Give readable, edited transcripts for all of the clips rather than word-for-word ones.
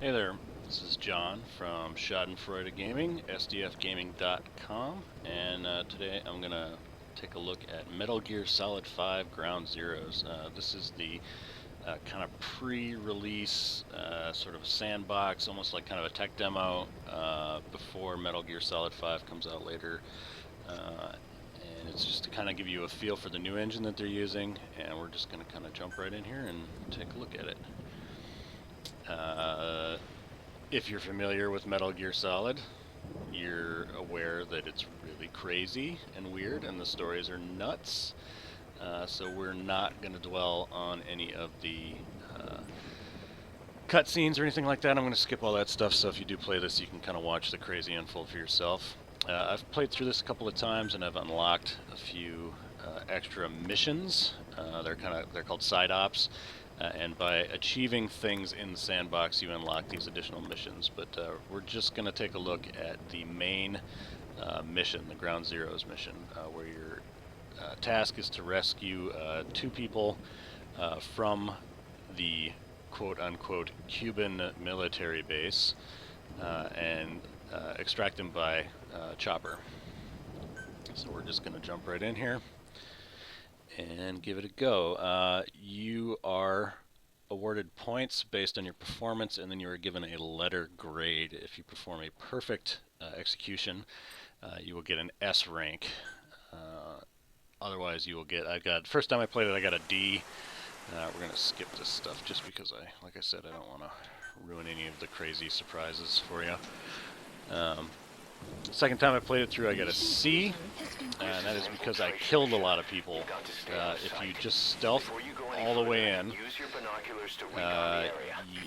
Hey there, this is John from Schadenfreude Gaming, sdfgaming.com, and today I'm going to take a look at Metal Gear Solid 5 Ground Zeroes. This is the kind of pre-release sort of sandbox, almost like kind of a tech demo before Metal Gear Solid 5 comes out later. And it's just to kind of give you a feel for the new engine that they're using, and we're just going to kind of jump right in here and take a look at it. If you're familiar with Metal Gear Solid, you're aware that it's really crazy and weird, and the stories are nuts. So we're not going to dwell on any of the cutscenes or anything like that. I'm going to skip all that stuff, so if you do play this, you can kind of watch the crazy unfold for yourself. I've played through this a couple of times, and I've unlocked a few extra missions. They're called side ops. And by achieving things in the sandbox, you unlock these additional missions. But we're just going to take a look at the main mission, the Ground Zeroes mission, where your task is to rescue 2 people from the quote-unquote Cuban military base and extract them by chopper. So we're just going to jump right in here and give it a go. You are awarded points based on your performance, and then you are given a letter grade. If you perform a perfect execution, you will get an S rank. Otherwise, you will get, first time I played it, I got a D. We're going to skip this stuff just because like I said, I don't want to ruin any of the crazy surprises for you. Second time I played it through, I got a C, and that is because I killed a lot of people. If you just stealth all the way in,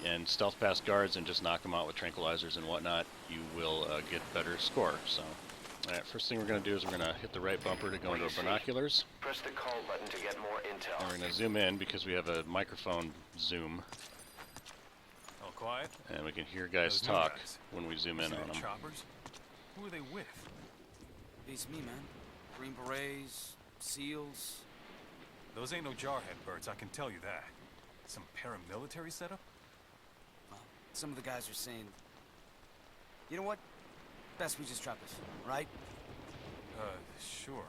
and stealth past guards and just knock them out with tranquilizers and whatnot, you will get better score. So, alright, first thing we're going to do is we're going to hit the right bumper to go into our binoculars. Press the call button to get more intel. And we're going to zoom in because we have a microphone zoom. All quiet. And we can hear guys talk when we zoom in on them. Choppers? Who are they with? Beats me, man. Green Berets, SEALs. Those ain't no jarhead birds, I can tell you that. Some paramilitary setup? Well, some of the guys are saying... You know what? Best we just drop this, right? Sure.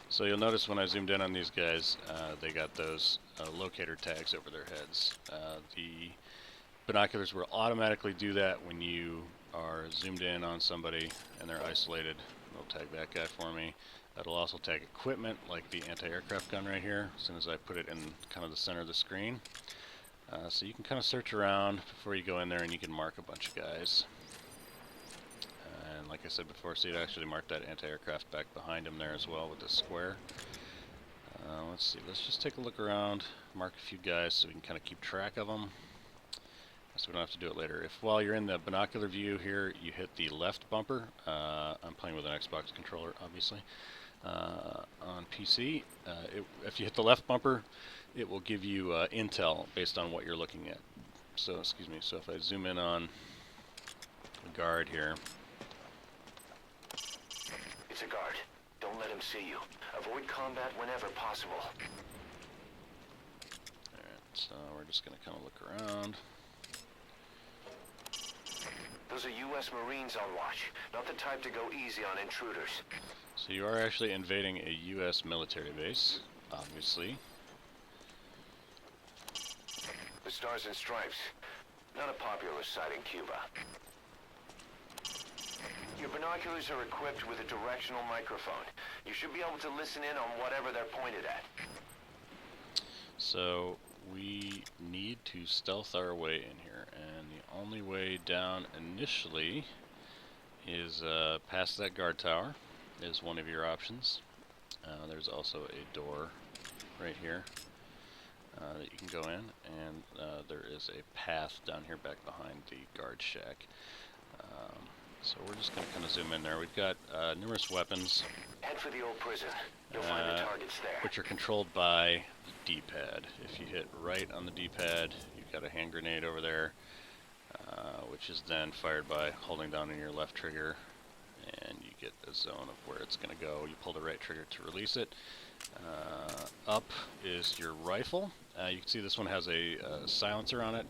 So you'll notice when I zoomed in on these guys, they got those locator tags over their heads. The binoculars will automatically do that when you are zoomed in on somebody and they're isolated. It'll tag that guy for me. It'll also tag equipment like the anti-aircraft gun right here as soon as I put it in kind of the center of the screen. So you can kind of search around before you go in there and you can mark a bunch of guys. And like I said before, see, it actually marked that anti-aircraft back behind him there as well with the square. Let's see, let's just take a look around, mark a few guys so we can kind of keep track of them. So we don't have to do it later. If while you're in the binocular view here, you hit the left bumper, I'm playing with an Xbox controller, obviously, on PC. If you hit the left bumper, it will give you intel based on what you're looking at. So, excuse me, so if I zoom in on the guard here. It's a guard. Don't let him see you. Avoid combat whenever possible. Alright, so we're just going to kind of look around. Those are U.S. Marines on watch, not the type to go easy on intruders. So you are actually invading a U.S. military base, obviously. The Stars and Stripes, not a popular sight in Cuba. Your binoculars are equipped with a directional microphone. You should be able to listen in on whatever they're pointed at. So we need to stealth our way in here, and the only way down initially is past that guard tower is one of your options. There's also a door right here that you can go in, and there is a path down here back behind the guard shack. So we're just going to kind of zoom in there. We've got numerous weapons. Head for the old prison. You'll find the targets there. Which are controlled by the D-pad. If you hit right on the D-pad, you've got a hand grenade over there, which is then fired by holding down on your left trigger, and you get a zone of where it's going to go. You pull the right trigger to release it. Up is your rifle. You can see this one has a silencer on it.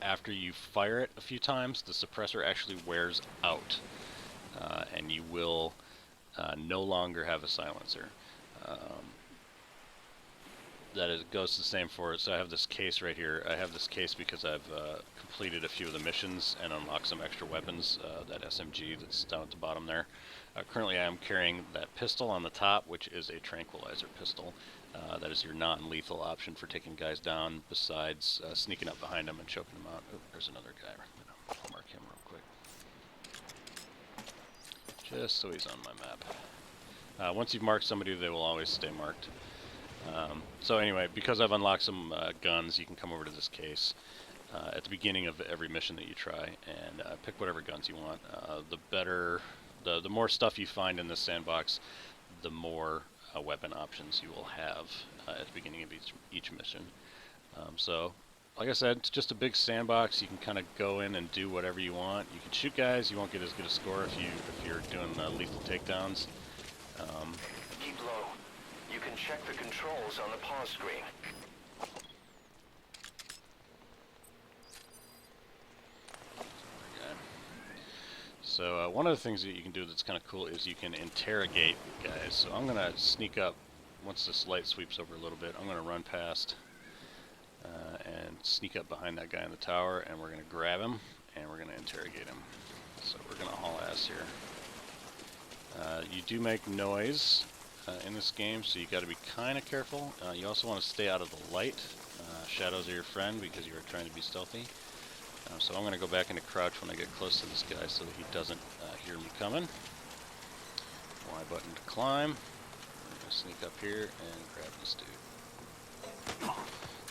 after you fire it a few times, the suppressor actually wears out, and you will no longer have a silencer. That goes the same for it. So I have this case right here. I have this case because I've completed a few of the missions and unlocked some extra weapons. That SMG that's down at the bottom there. Currently I am carrying that pistol on the top, which is a tranquilizer pistol. That is your non-lethal option for taking guys down, besides sneaking up behind them and choking them out. Oh, there's another guy. I'll mark him real quick. Just so he's on my map. Once you've marked somebody, they will always stay marked. So anyway, because I've unlocked some guns, you can come over to this case at the beginning of every mission that you try and pick whatever guns you want. The more stuff you find in this sandbox, the more weapon options you will have at the beginning of each mission. So, like I said, it's just a big sandbox. You can kind of go in and do whatever you want. You can shoot guys. You won't get as good a score if you're doing lethal takedowns. Keep low. You can check the controls on the pause screen. So one of the things that you can do that's kind of cool is you can interrogate guys. So I'm going to sneak up once this light sweeps over a little bit. I'm going to run past and sneak up behind that guy in the tower, and we're going to grab him and we're going to interrogate him. So we're going to haul ass here. You do make noise in this game, so you got to be kind of careful. You also want to stay out of the light. Shadows are your friend because you are trying to be stealthy. So I'm going to go back into crouch when I get close to this guy so that he doesn't hear me coming. Y button to climb. I'm going to sneak up here and grab this dude.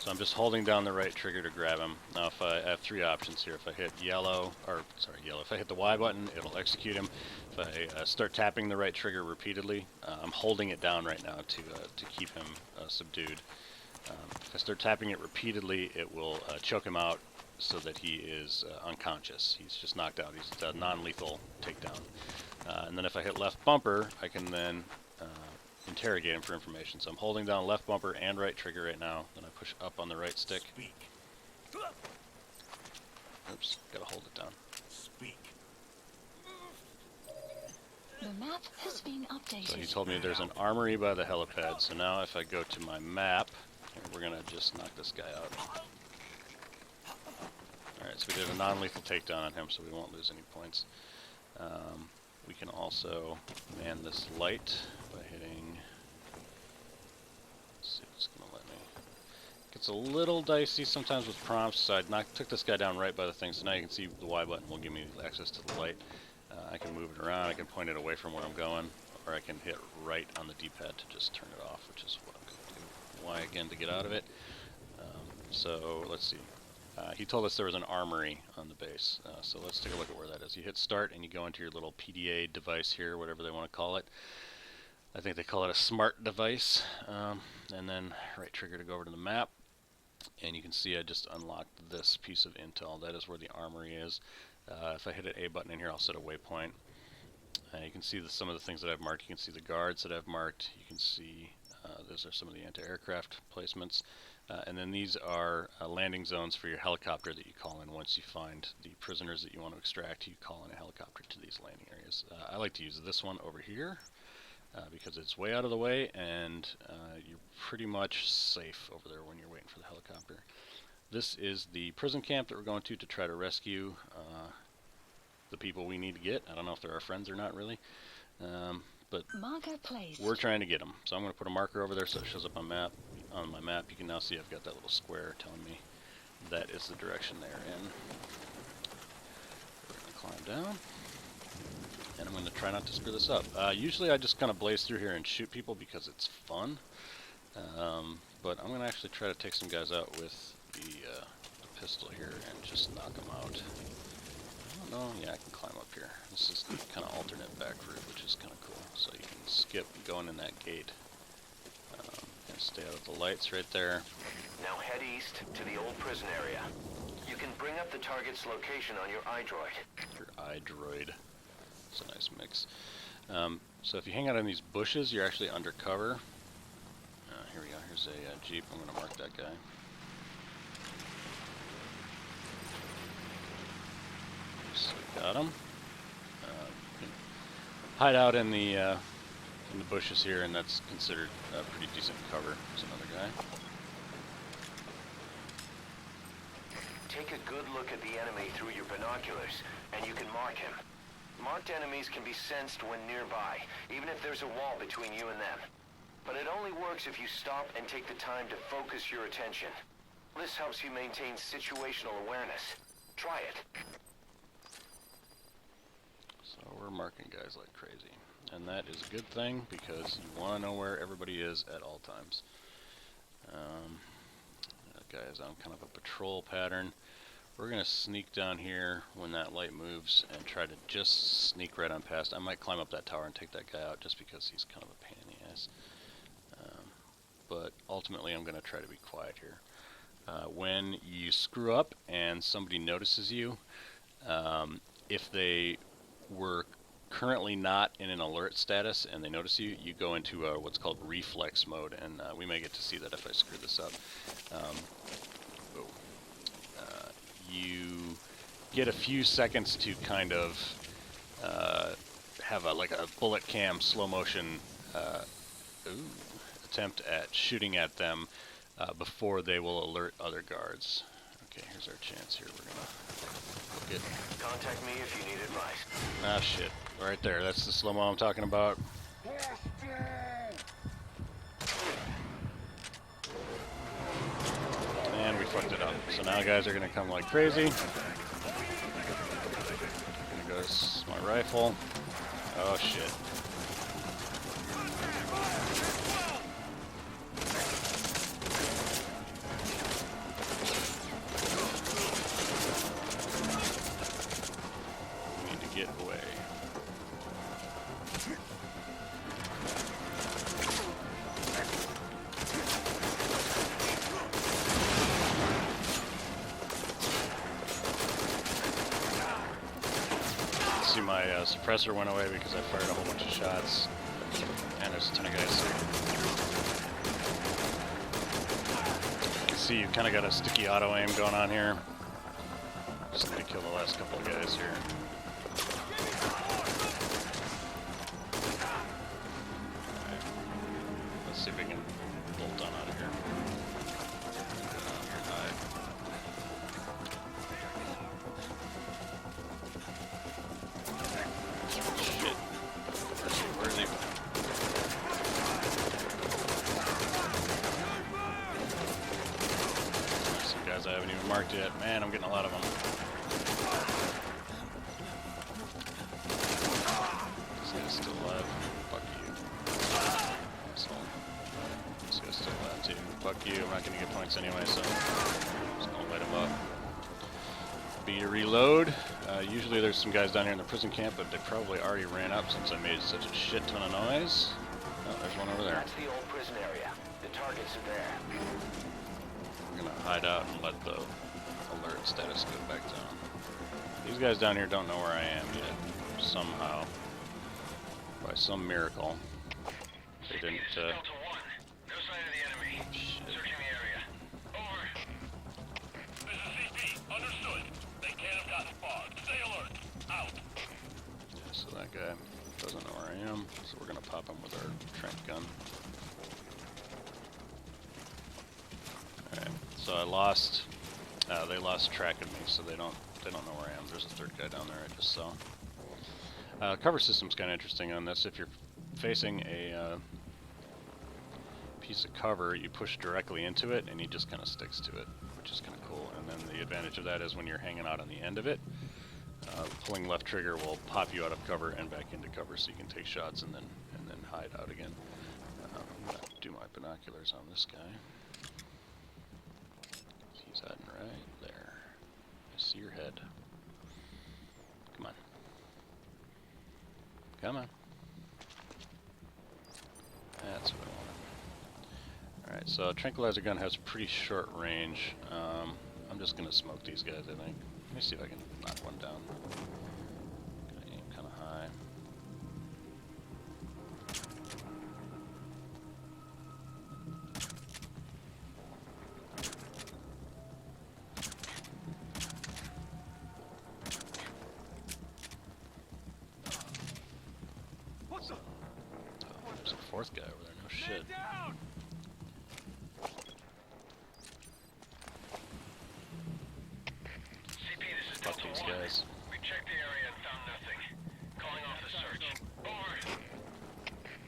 So I'm just holding down the right trigger to grab him. Now if I have three options here. If I hit if I hit the Y button, it'll execute him. If I start tapping the right trigger repeatedly, I'm holding it down right now to keep him subdued. If I start tapping it repeatedly, it will choke him out so that he is unconscious. He's just knocked out. He's a non-lethal takedown. And then if I hit left bumper, I can then interrogate him for information. So I'm holding down left bumper and right trigger right now. Then I push up on the right stick. Speak. Oops, gotta hold it down. Speak. The map has been updated. So he told me there's an armory by the helipad. So now if I go to my map, we're gonna just knock this guy out. Alright, so we did a non-lethal takedown on him, so we won't lose any points. We can also man this light by hitting... Let's see if it's going to let me. Gets a little dicey sometimes with prompts, so I took this guy down right by the thing, so now you can see the Y button will give me access to the light. I can move it around, I can point it away from where I'm going, or I can hit right on the D-pad to just turn it off, which is what I'm going to do. Y again to get out of it. So let's see. He told us there was an armory on the base, so let's take a look at where that is. You hit start and you go into your little PDA device here, whatever they want to call it. I think they call it a smart device. And then right trigger to go over to the map. And you can see I just unlocked this piece of intel. That is where the armory is. If I hit an A button in here, I'll set a waypoint. You can see some of the things that I've marked. You can see the guards that I've marked. You can see those are some of the anti-aircraft placements. And then these are landing zones for your helicopter that you call in. Once you find the prisoners that you want to extract, you call in a helicopter to these landing areas. I like to use this one over here because it's way out of the way and you're pretty much safe over there when you're waiting for the helicopter. This is the prison camp that we're going to try to rescue the people we need to get. I don't know if they're our friends or not really. But we're trying to get them. So I'm going to put a marker over there so it shows up on my map. You can now see I've got that little square telling me that is the direction they're in. We're going to climb down. And I'm going to try not to screw this up. Usually I just kind of blaze through here and shoot people because it's fun. But I'm going to actually try to take some guys out with the pistol here and just knock them out. I don't know. Yeah, I can climb up here. This is the kind of alternate back route, which is kind of cool. So you can skip going in that gate. And stay out of the lights right there. Now head east to the old prison area. You can bring up the target's location on your iDroid. Your iDroid. It's a nice mix. So if you hang out in these bushes, you're actually undercover. Here we go. Here's a Jeep. I'm going to mark that guy. So got him. Hide out in the bushes here, and that's considered pretty decent cover. There's another guy. Take a good look at the enemy through your binoculars, and you can mark him. Marked enemies can be sensed when nearby, even if there's a wall between you and them. But it only works if you stop and take the time to focus your attention. This helps you maintain situational awareness. Try it. So we're marking guys like crazy. And that is a good thing, because you want to know where everybody is at all times. That guy is on kind of a patrol pattern. We're going to sneak down here when that light moves and try to just sneak right on past. I might climb up that tower and take that guy out just because he's kind of a pain in the ass. But ultimately I'm going to try to be quiet here. When you screw up and somebody notices you, if they were currently not in an alert status and they notice you, you go into what's called reflex mode, and we may get to see that if I screw this up. You get a few seconds to kind of have like a bullet cam slow motion attempt at shooting at them before they will alert other guards. Okay, here's our chance here. We're gonna look at. Contact me if you need advice. Ah, shit. Right there. That's the slow-mo I'm talking about. And we fucked it up. So now guys are gonna come like crazy. Gonna go my rifle. Oh shit. We need to get away. See, my suppressor went away because I fired a whole bunch of shots, and there's a ton of guys here. You can see you've kind of got a sticky auto aim going on here. Just need to kill the last couple of guys here. Alright. Let's see if we can bolt on out of here. Hide. Shit. Where is he? Some guys I haven't even marked yet. Man, I'm getting a lot of them. This guy's still alive. Fuck you. Asshole. This guy's still alive too. Fuck you. I'm not gonna get points anyway, so I'm just gonna light him up. B to reload. Usually there's some guys down here in the prison camp, but they probably already ran up since I made such a shit ton of noise. Oh, there's one over there. That's the old prison area. The targets are there. We're gonna hide out and let the alert status go back down. These guys down here don't know where I am yet. Somehow. By some miracle. They didn't, Delta 1. No sign of the enemy. shit. Searching the area. Over. This is CP. Understood. They can't have gotten far. Stay alert. Out. Yeah, so that guy doesn't know where I am, so we're gonna pop him with our trank gun. Alright, so I lost, they lost track of me, so they don't know where I am. There's a third guy down there I just saw. Cover system's kind of interesting on this. If you're facing a piece of cover, you push directly into it, and he just kind of sticks to it, which is kind of cool. And then the advantage of that is when you're hanging out on the end of it, pulling left trigger will pop you out of cover and back into cover, so you can take shots and then hide out again. I'm gonna do my binoculars on this guy. He's hiding right there. I see your head. Come on. Come on. That's what I wanted. Alright, so a tranquilizer gun has pretty short range. I'm just gonna smoke these guys, I think. Let me see if I can knock one down. Gotta aim kinda high. shit. Fuck these guys. We checked the area and found nothing. Calling off the search. Over.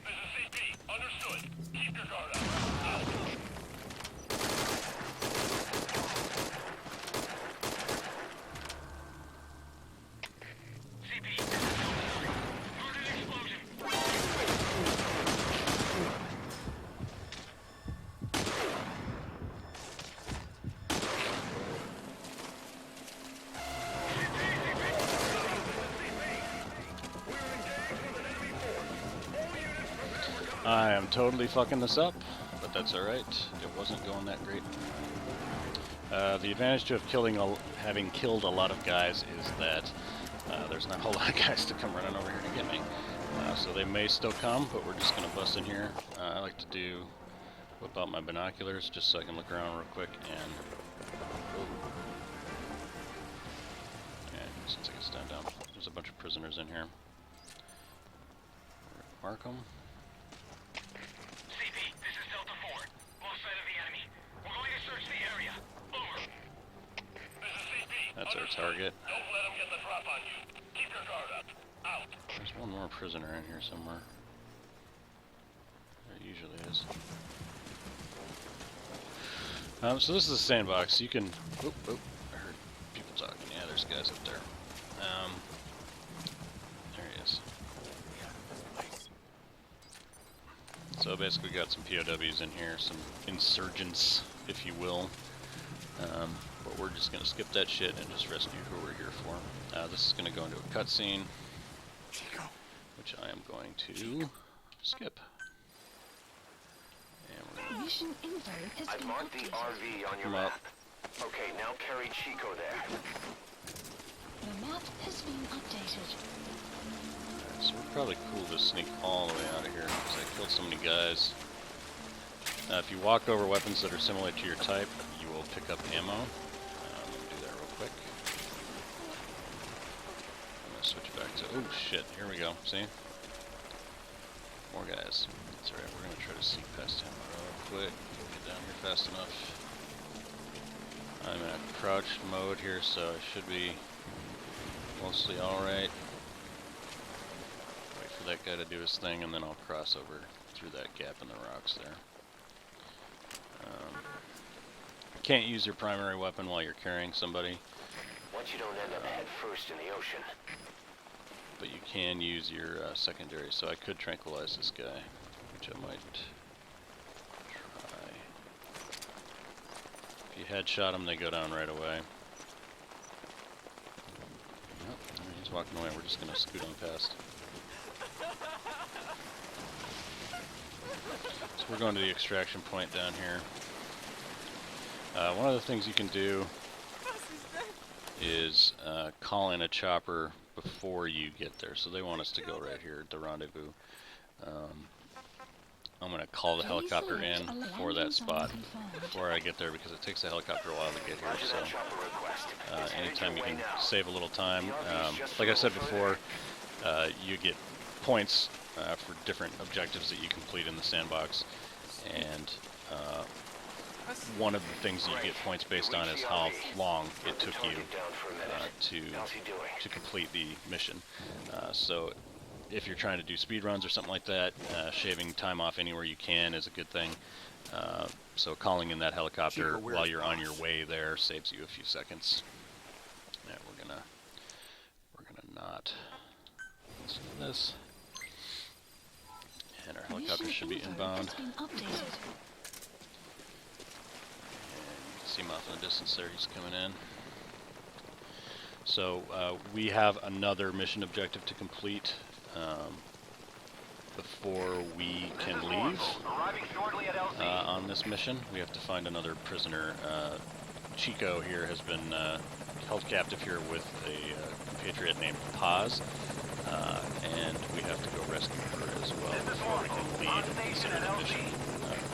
This is CP. Understood. Keep your guard up. Out. CP, this is Dolan. Heard an explosion. I am totally fucking this up, but that's alright. It wasn't going that great. The advantage to having killed a lot of guys is that there's not a whole lot of guys to come running over here to get me. So they may still come, but we're just going to bust in here. I like to whip out my binoculars just so I can look around real quick and... Yeah, since I can stand down. There's a bunch of prisoners in here. Mark them. That's our target. Don't let them get the drop on you. Keep your guard up. Out. There's one more prisoner in here somewhere. There usually is. So this is a sandbox. You can... Oop, oop. I heard people talking. Yeah, there's guys up there. There he is. So basically got some POWs in here, some insurgents, if you will. But we're just going to skip that shit and just rescue who we're here for. This is going to go into a cutscene, which I am going to skip. And we're gonna Mission info has I've been marked the updated. RV on your come up. map. Okay, now carry Chico there. The map has been updated. Alright, so we're probably cool to sneak all the way out of here because I killed so many guys. If you walk over weapons that are similar to your type, you will pick up ammo. Let me do that real quick. I'm going to switch back to... Oh shit, here we go. See? More guys. That's alright, we're going to try to sneak past him real quick. Get down here fast enough. I'm in a crouched mode here, so I should be mostly alright. Wait for that guy to do his thing, and then I'll cross over through that gap in the rocks there. Can't use your primary weapon while you're carrying somebody. Once you don't end up head first in the ocean. But you can use your secondary, so I could tranquilize this guy, which I might try. If you headshot him, they go down right away. Nope, he's walking away. We're just going to scoot him past. So we're going to the extraction point down here. One of the things you can do is call in a chopper before you get there. So they want us to go right here at the rendezvous. I'm going to call the helicopter in for that spot before I get there because it takes the helicopter a while to get here. So anytime you can save a little time. Like I said before, you get points for different objectives that you complete in the sandbox. And one of the things that you get points based on is how long it took you to complete the mission. So if you're trying to do speed runs or something like that, shaving time off anywhere you can is a good thing. So calling in that helicopter while you're on your way there saves you a few seconds. Yeah, we're gonna not listen to this. And our helicopter should be inbound. See him off in the distance there, he's coming in. So we have another mission objective to complete before we can leave on this mission. We have to find another prisoner. Chico here has been held captive here with a compatriot named Paz, and we have to go rescue her as well before we can leave and consider the mission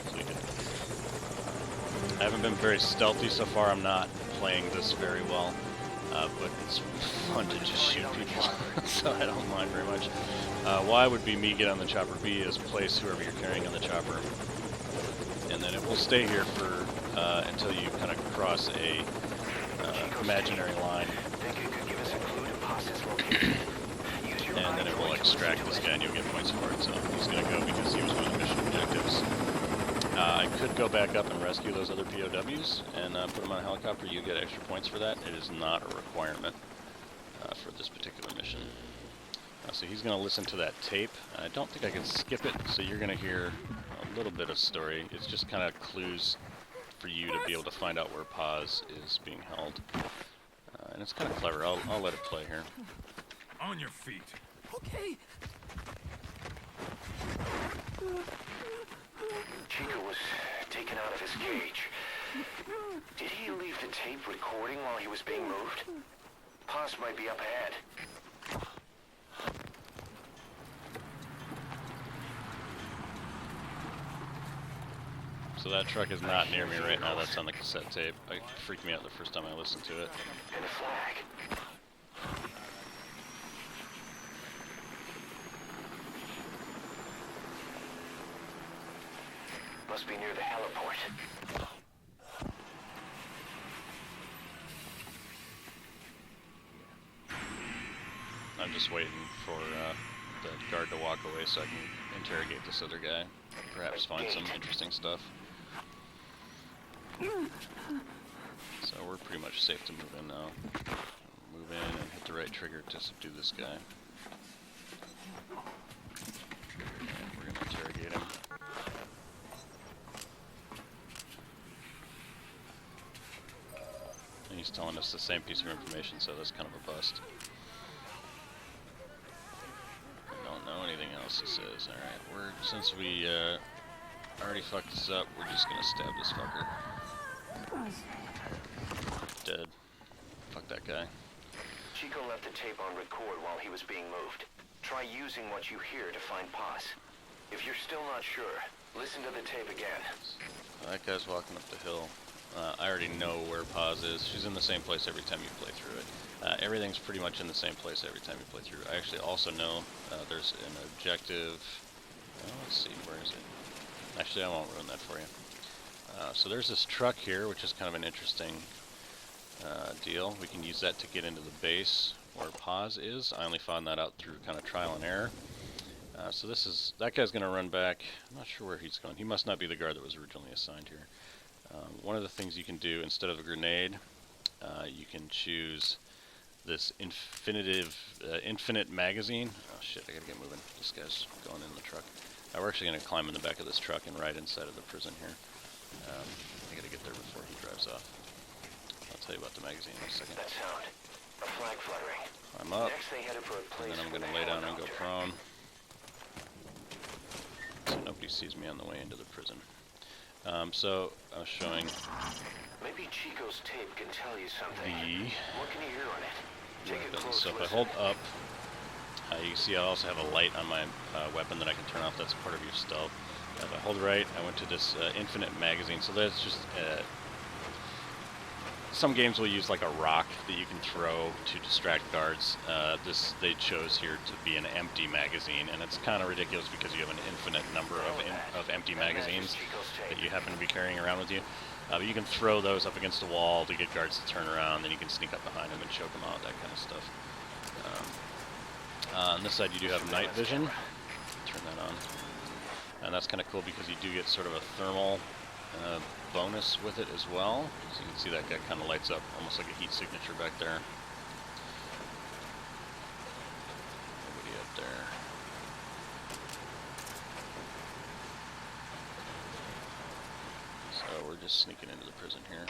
completed. I haven't been very stealthy so far. I'm not playing this very well. but it's fun to just shoot people, so I don't mind very much. Y would be me get on the chopper. B is place whoever you're carrying on the chopper, and then it will stay here for until you kind of cross a imaginary line, and then it will extract this guy and you'll get points for it. So he's going to go because he was one of the mission objectives. I could go back up and rescue those other POWs and put them on a helicopter. You get extra points for that. It is not a requirement for this particular mission. So he's going to listen to that tape. I don't think I can skip it, so you're going to hear a little bit of story. It's just kind of clues for you to be able to find out where pause is being held. And it's kind of clever. I'll let it play here. On your feet. Okay. Chico was taken out of his cage. Did he leave the tape recording while he was being moved? Paz might be up ahead. So that truck is not near me right now. That's on the cassette tape. It freaked me out the first time I listened to it. And a flag. Must be near the heliport. I'm just waiting for the guard to walk away so I can interrogate this other guy. Perhaps find some interesting stuff. So we're pretty much safe to move in now. Move in and hit the right trigger to subdue this guy. And we're going to interrogate him. And he's telling us the same piece of information, so that's kind of a bust. Don't know anything else, he says. Alright, since we already fucked this up, we're just gonna stab this fucker. Dead. Fuck that guy. Chico left the tape on record while he was being moved. Try using what you hear to find Paz. If you're still not sure, listen to the tape again. That guy's walking up the hill. I already know where Paz is. She's in the same place every time you play through it. Everything's pretty much in the same place every time you play through. I actually also know there's an objective. Let's see, where is it? Actually, I won't ruin that for you. So there's this truck here, which is kind of an interesting deal. We can use that to get into the base where Paz is. I only found that out through kind of trial and error. So that guy's going to run back. I'm not sure where he's going. He must not be the guard that was originally assigned here. One of the things you can do instead of a grenade, you can choose this infinite magazine. Oh shit, I gotta get moving. This guy's going in the truck. We're actually gonna climb in the back of this truck and ride inside of the prison here. I gotta get there before he drives off. I'll tell you about the magazine in a second. That sound. A flag fluttering. I'm up, Next they headed for a place and then I'm with gonna a lay down and go helicopter. prone. So nobody sees me on the way into the prison. So I was showing Maybe Chico's tape can tell you something. the What can you hear on it? Take a weapons. close So if I listen. hold up, you can see I also have a light on my weapon that I can turn off. That's part of your stealth. If I hold right, I went to this infinite magazine. So that's just some games will use like a rock that you can throw to distract guards. They chose here to be an empty magazine, and it's kind of ridiculous because you have an infinite number of empty magazines that you happen to be carrying around with you. But you can throw those up against a wall to get guards to turn around, then you can sneak up behind them and choke them out, that kind of stuff. On this side you do have night vision. Turn that on. And that's kind of cool because you do get sort of a thermal bonus with it as well. So you can see that guy kind of lights up almost like a heat signature back there. Nobody up there. So we're just sneaking into the prison here.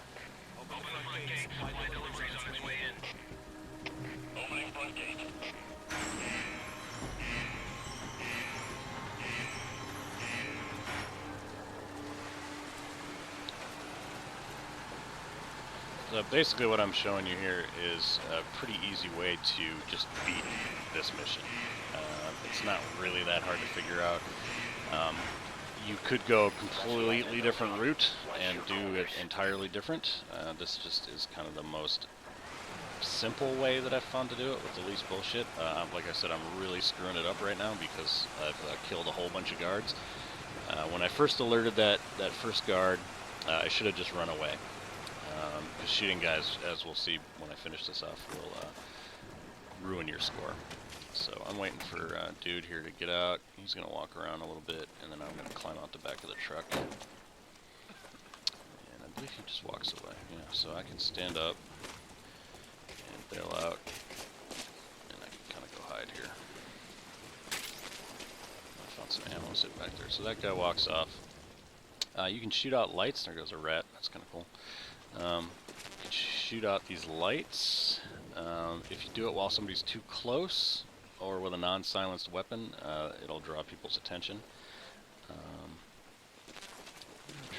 So basically what I'm showing you here is a pretty easy way to just beat this mission. It's not really that hard to figure out. You could go a completely different route and do it entirely different. This just is kind of the most simple way that I've found to do it with the least bullshit. Like I said, I'm really screwing it up right now because I've killed a whole bunch of guards. When I first alerted that first guard, I should have just run away. Because shooting guys, as we'll see when I finish this off, will ruin your score. So I'm waiting for dude here to get out. He's going to walk around a little bit, and then I'm going to climb out the back of the truck. And I believe he just walks away. Yeah, so I can stand up and bail out, and I can kind of go hide here. I found some ammo sitting back there. So that guy walks off. You can shoot out lights. There goes a rat. That's kind of cool. You can shoot out these lights. If you do it while somebody's too close or with a non-silenced weapon, it'll draw people's attention.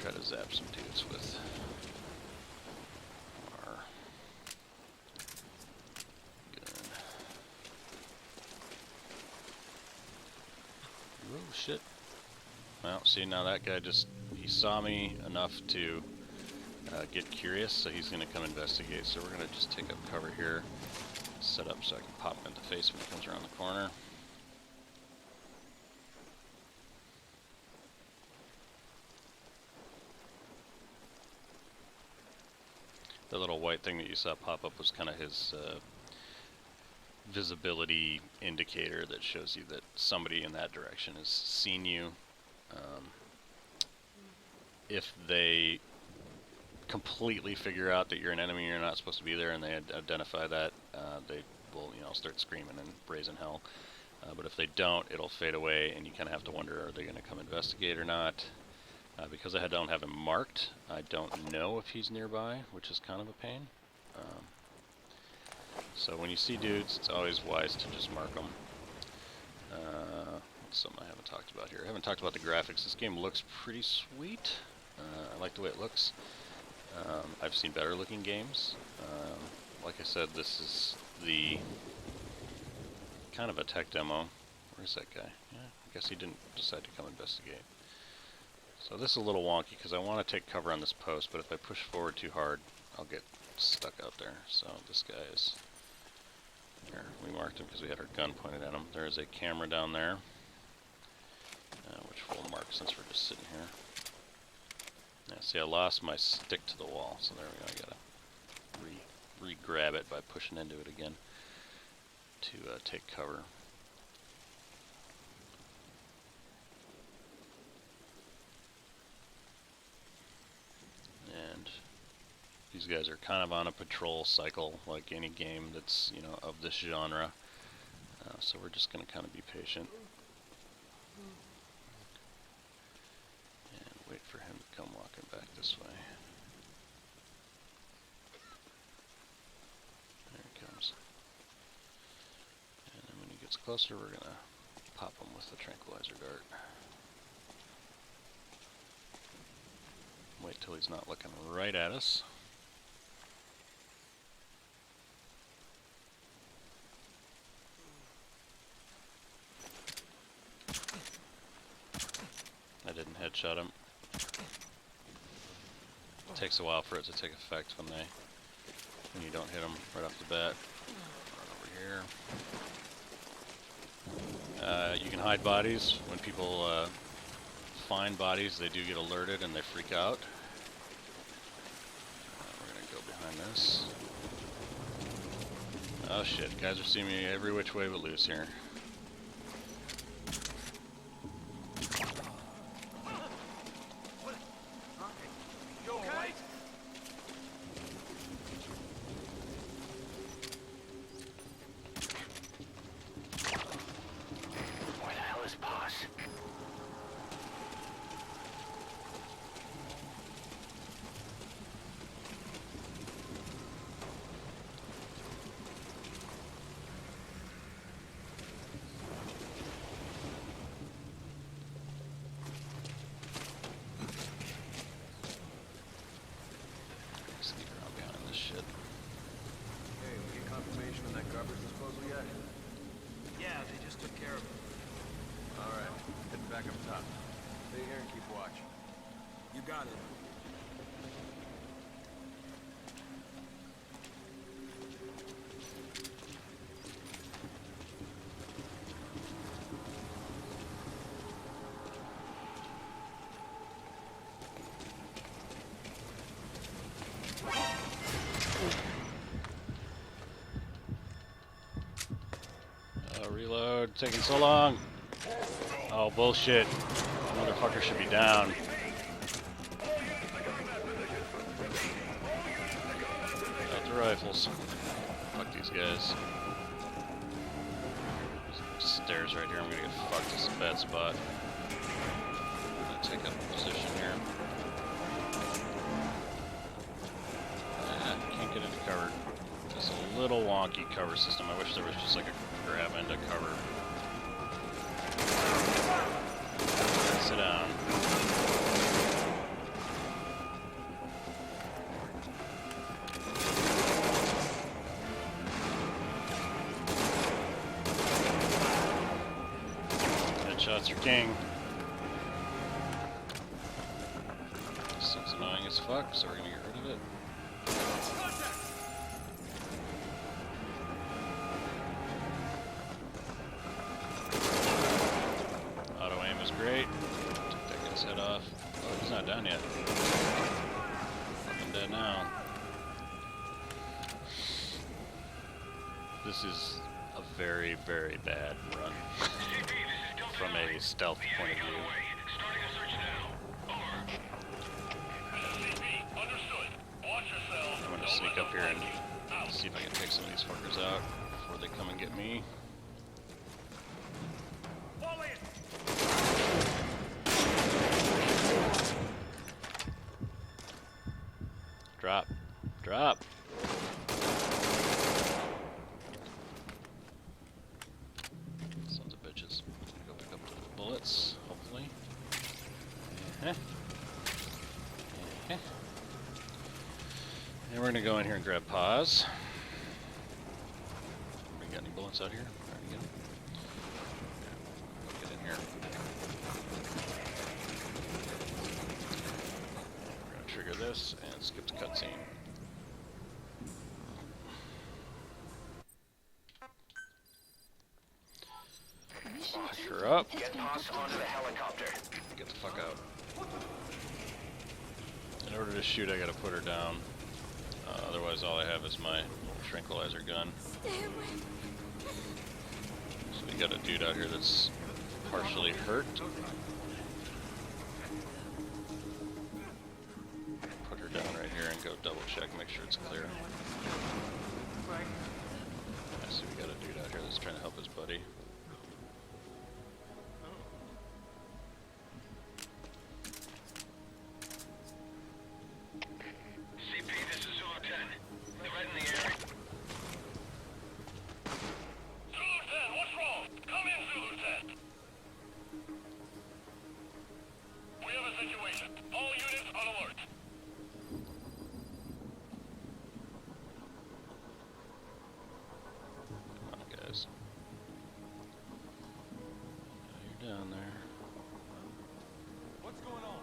Try to zap some dudes with our gun. Oh shit. Well, see, now that guy he saw me enough to get curious, so he's going to come investigate. So we're going to just take up cover here, set up so I can pop him in the face when he comes around the corner. The little white thing that you saw pop up was kind of his visibility indicator that shows you that somebody in that direction has seen you. If they completely figure out that you're an enemy and you're not supposed to be there, and they identify that, they will, start screaming in brazen hell. But if they don't, it'll fade away, and you kind of have to wonder, are they going to come investigate or not? Because I don't have him marked, I don't know if he's nearby, which is kind of a pain. So when you see dudes, it's always wise to just mark them. What's something I haven't talked about here? I haven't talked about the graphics. This game looks pretty sweet. I like the way it looks. I've seen better looking games. Like I said, this is the kind of a tech demo. Where's that guy? Yeah, I guess he didn't decide to come investigate. So this is a little wonky because I want to take cover on this post, but if I push forward too hard, I'll get stuck out there. So this guy is here. We marked him because we had our gun pointed at him. There is a camera down there, which we'll mark since we're just sitting here. Yeah, see, I lost my stick to the wall, so there we go. I gotta re-grab it by pushing into it again to take cover. And these guys are kind of on a patrol cycle, like any game that's, of this genre. So we're just going to kind of be patient and wait for him to come walking back this way. There he comes. And then when he gets closer, we're going to pop him with the tranquilizer dart. Wait till he's not looking right at us. I didn't headshot him. It takes a while for it to take effect when you don't hit them right off the bat. Run over here. You can hide bodies. When people find bodies, they do get alerted and they freak out. We're gonna go behind this. Oh shit, guys are seeing me every which way but loose here. Got it. Reload, taking so long. Oh, bullshit. Motherfucker should be down. Got the rifles. Fuck these guys. Stairs right here. I'm gonna get fucked. This is a bad spot. I'm gonna take up a position here. Can't get into cover. Just a little wonky cover system. I wish there was just like a grab into cover. Sit down. Headshots are king. This thing's annoying as fuck, so we're gonna get rid of it. Auto aim is great. Took that guy's head off. Oh, he's not down yet. Fucking dead now. This is a very, very bad run from a stealth point of view. I'm gonna sneak up here and see if I can take some of these fuckers out before they come and get me. Drop. Drop. Sons of bitches. I'm gonna go pick up the bullets, hopefully. And we're gonna go in here and grab pause. We got any bullets out here? Alright, get them. Get in here. We're gonna trigger this and skip the cutscene. Pick her up. Get past onto the helicopter. Get the fuck out. In order to shoot, I gotta put her down. Otherwise, all I have is my tranquilizer gun. So we got a dude out here that's partially hurt. Put her down right here and go double check, make sure it's clear. I see we got a dude out here that's trying to help his buddy. Down there. What's going on?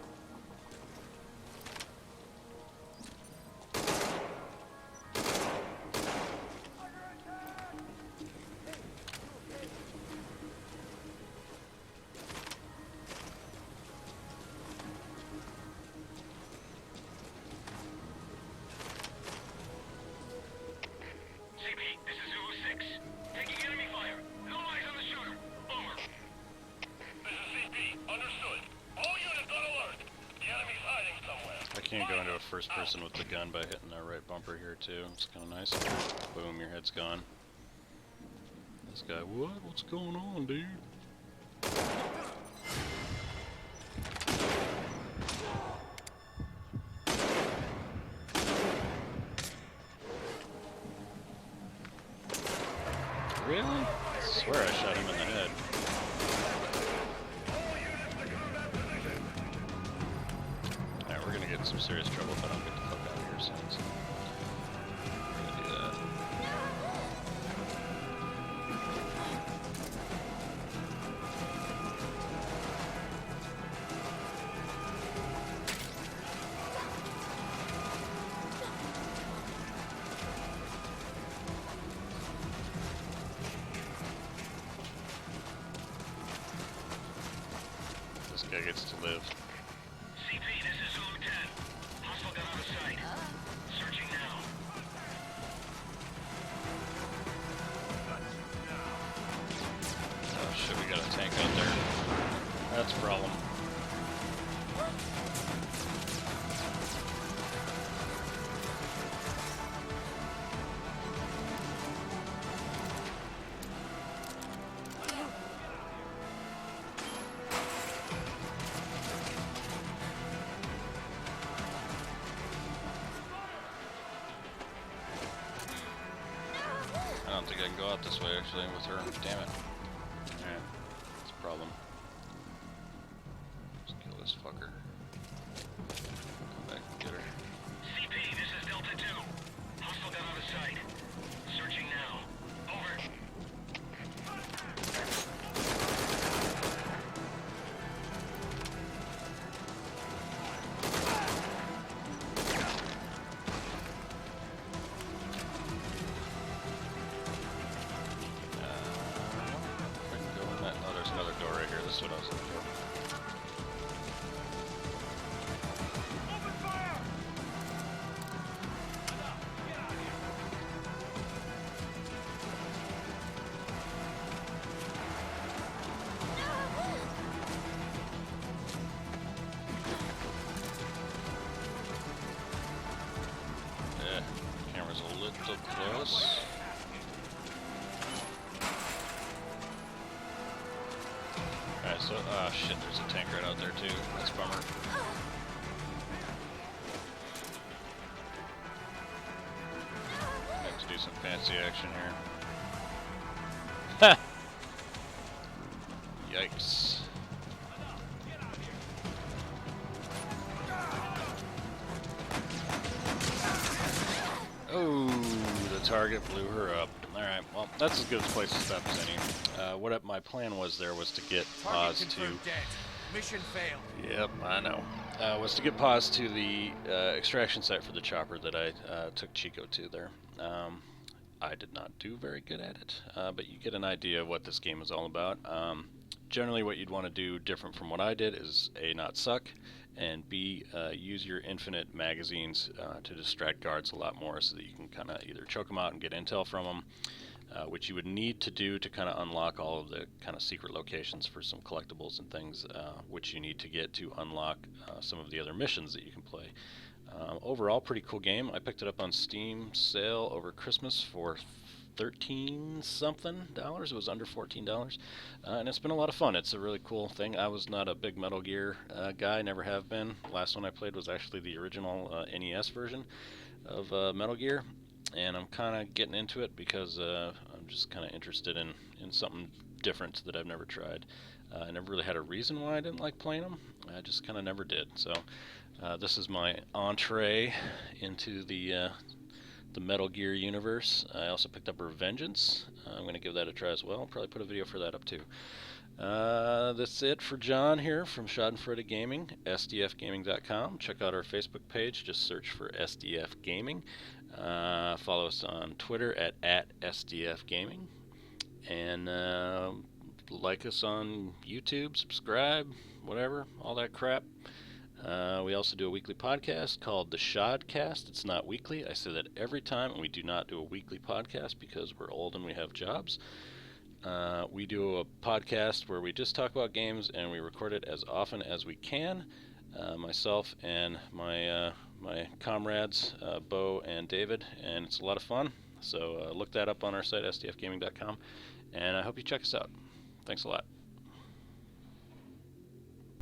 CP, this is Zulu 6. Taking enemy fire. No eyes on the shooter. Over. Understood. All units on alert. The enemy's hiding somewhere. I can't go into a first person with the gun by hitting that right bumper here too. It's kind of nice. Boom, your head's gone. This guy, what? What's going on, dude? Really? I swear I shot him in the head. Alright, we're gonna get in some serious trouble if I don't get the fuck out of here soon. So we're gonna do that. This guy gets to live. CP, this is Zulu 10. Hostile gun out of sight. Searching now. That's a problem. I don't think I can go out this way actually with her. Damn it. Alright. That's a problem. Let's kill this fucker. Come back and get her. CP, this is Delta 2. Hostile got out of sight. Searching now. Over. If I can go in that. Oh, there's another door right here. This is what I was looking for. Yeah, camera's a little close. Alright, so, shit, there's a tank right out there too. That's a bummer. Have to do some fancy action here. Ha! Yikes. Oh, the target blew her up. Alright, well, that's as good a place to stop as any. What my plan was there was to get pause to... Dead. Mission failed. Yep, I know. Was to get pause to the extraction site for the chopper that I took Chico to there. I did not do very good at it, but you get an idea of what this game is all about. Generally what you'd want to do different from what I did is A, not suck, and B, use your infinite magazines to distract guards a lot more so that you can kind of either choke them out and get intel from them, which you would need to do to kind of unlock all of the kind of secret locations for some collectibles and things, which you need to get to unlock some of the other missions that you can play. Overall, pretty cool game. I picked it up on Steam sale over Christmas for $13 something. It was under $14, and it's been a lot of fun. It's a really cool thing. I was not a big Metal Gear guy, never have been. Last one I played was actually the original NES version of Metal Gear, and I'm kind of getting into it because I'm just kind of interested in something different that I've never tried. I never really had a reason why I didn't like playing them. I just kind of never did. So this is my entree into the Metal Gear universe. I also picked up Revengeance. I'm going to give that a try as well. I'll probably put a video for that up too. That's it for John here from Schadenfreude Gaming, sdfgaming.com. Check out our Facebook page. Just search for SDF Gaming. Follow us on Twitter at SDFGaming. And like us on YouTube, subscribe, whatever, all that crap. We also do a weekly podcast called The Shodcast. It's not weekly. I say that every time, and we do not do a weekly podcast because we're old and we have jobs. We do a podcast where we just talk about games, and we record it as often as we can. Myself and my comrades, Bo and David, and it's a lot of fun. So look that up on our site, sdfgaming.com, and I hope you check us out. Thanks a lot.